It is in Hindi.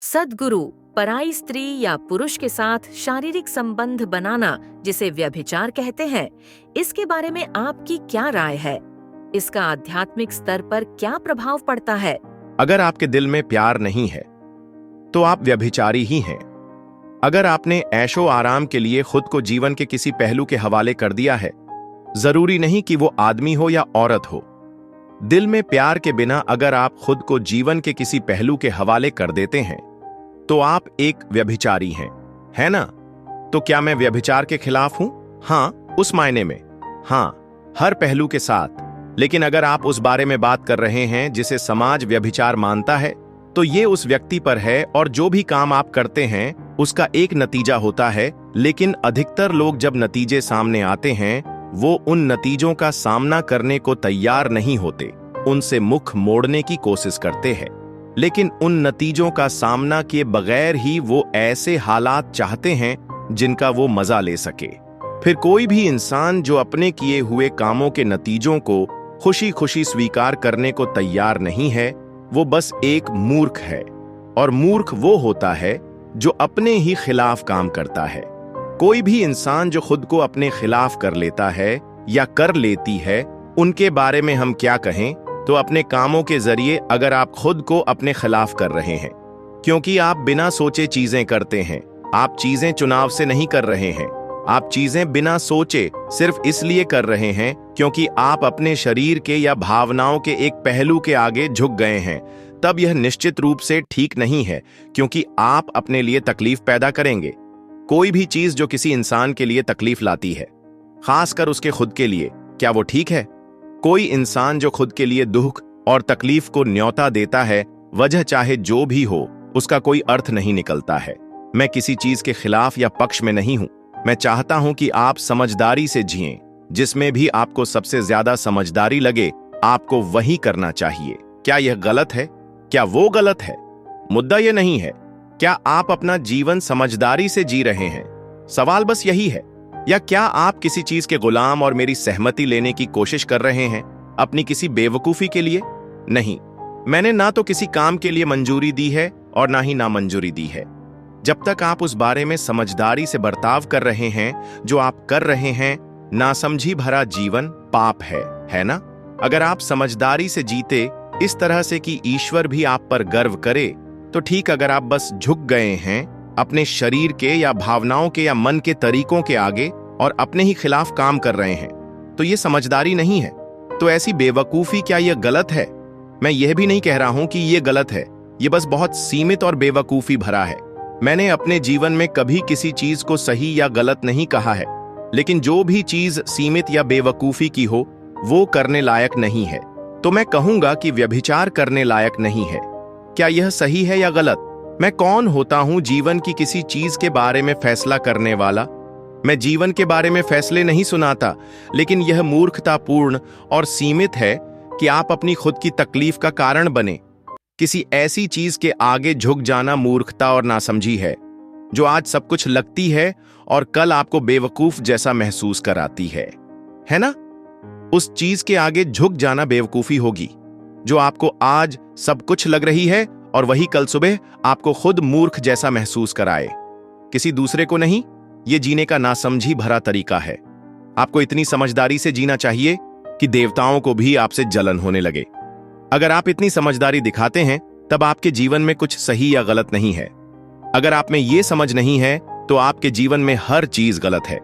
सद्गुरु पराई स्त्री या पुरुष के साथ शारीरिक संबंध बनाना, जिसे व्यभिचार कहते हैं, इसके बारे में आपकी क्या राय है? इसका आध्यात्मिक स्तर पर क्या प्रभाव पड़ता है? अगर आपके दिल में प्यार नहीं है तो आप व्यभिचारी ही हैं। अगर आपने ऐशो आराम के लिए खुद को जीवन के किसी पहलू के हवाले कर दिया है, जरूरी नहीं कि वो आदमी हो या औरत हो, दिल में प्यार के बिना अगर आप खुद को जीवन के किसी पहलू के हवाले कर देते हैं तो आप एक व्यभिचारी हैं, है ना? तो क्या मैं व्यभिचार के खिलाफ हूं? हाँ, उस मायने में हाँ, हर पहलू के साथ। लेकिन अगर आप उस बारे में बात कर रहे हैं जिसे समाज व्यभिचार मानता है, तो ये उस व्यक्ति पर है और जो भी काम आप करते हैं उसका एक नतीजा होता है। लेकिन अधिकतर लोग जब नतीजे सामने आते हैं वो उन नतीजों का सामना करने को तैयार नहीं होते, उनसे मुख मोड़ने की कोशिश करते हैं। लेकिन उन नतीजों का सामना किए बगैर ही वो ऐसे हालात चाहते हैं जिनका वो मजा ले सके। फिर कोई भी इंसान जो अपने किए हुए कामों के नतीजों को खुशी खुशी स्वीकार करने को तैयार नहीं है, वो बस एक मूर्ख है। और मूर्ख वो होता है जो अपने ही खिलाफ काम करता है। कोई भी इंसान जो खुद को अपने खिलाफ कर लेता है या कर लेती है, उनके बारे में हम क्या कहें? तो अपने कामों के जरिए अगर आप खुद को अपने खिलाफ कर रहे हैं, क्योंकि आप बिना सोचे चीजें करते हैं। आप चीजें चुनाव से नहीं कर रहे हैं, आप चीजें बिना सोचे सिर्फ इसलिए कर रहे हैं क्योंकि आप अपने शरीर के या भावनाओं के एक पहलू के आगे झुक गए हैं। तब यह निश्चित रूप से ठीक नहीं है, क्योंकि आप अपने लिए तकलीफ पैदा करेंगे। कोई भी चीज जो किसी इंसान के लिए तकलीफ लाती है, खासकर उसके खुद के लिए, क्या वो ठीक है? कोई इंसान जो खुद के लिए दुख और तकलीफ को न्योता देता है, वजह चाहे जो भी हो, उसका कोई अर्थ नहीं निकलता है। मैं किसी चीज के खिलाफ या पक्ष में नहीं हूं। मैं चाहता हूं कि आप समझदारी से जिएं। जिसमें भी आपको सबसे ज्यादा समझदारी लगे, आपको वही करना चाहिए। क्या यह गलत है? क्या वो गलत है? मुद्दा यह नहीं है क्या आप अपना जीवन समझदारी से जी रहे हैं। सवाल बस यही है, या क्या आप किसी चीज के गुलाम और मेरी सहमति लेने की कोशिश कर रहे हैं अपनी किसी बेवकूफी के लिए? नहीं, मैंने ना तो किसी काम के लिए मंजूरी दी है और ना ही नामंजूरी दी है। जब तक आप उस बारे में समझदारी से बर्ताव कर रहे हैं जो आप कर रहे हैं, नासमझी भरा जीवन पाप है ना? अगर आप समझदारी से जीते इस तरह से कि ईश्वर भी आप पर गर्व करे, तो ठीक। अगर आप बस झुक गए हैं अपने शरीर के या भावनाओं के या मन के तरीकों के आगे और अपने ही खिलाफ काम कर रहे हैं, तो ये समझदारी नहीं है। तो ऐसी बेवकूफी, क्या यह गलत है? मैं यह भी नहीं कह रहा हूं कि यह गलत है, यह बस बहुत सीमित और बेवकूफी भरा है। मैंने अपने जीवन में कभी किसी चीज को सही या गलत नहीं कहा है, लेकिन जो भी चीज सीमित या बेवकूफी की हो वो करने लायक नहीं है। तो मैं कहूंगा कि व्यभिचार करने लायक नहीं है। क्या यह सही है या गलत? मैं कौन होता हूं जीवन की किसी चीज के बारे में फैसला करने वाला? मैं जीवन के बारे में फैसले नहीं सुनाता, लेकिन यह मूर्खतापूर्ण और सीमित है कि आप अपनी खुद की तकलीफ का कारण बने। किसी ऐसी चीज के आगे झुक जाना मूर्खता और नासमझी है, जो आज सब कुछ लगती है और कल आपको बेवकूफ जैसा महसूस कराती है ना? उस चीज के आगे झुक जाना बेवकूफी होगी जो आपको आज सब कुछ लग रही है और वही कल सुबह आपको खुद मूर्ख जैसा महसूस कराए, किसी दूसरे को नहीं। ये जीने का नासमझी भरा तरीका है। आपको इतनी समझदारी से जीना चाहिए कि देवताओं को भी आपसे जलन होने लगे। अगर आप इतनी समझदारी दिखाते हैं, तब आपके जीवन में कुछ सही या गलत नहीं है। अगर आप में ये समझ नहीं है, तो आपके जीवन में हर चीज गलत है।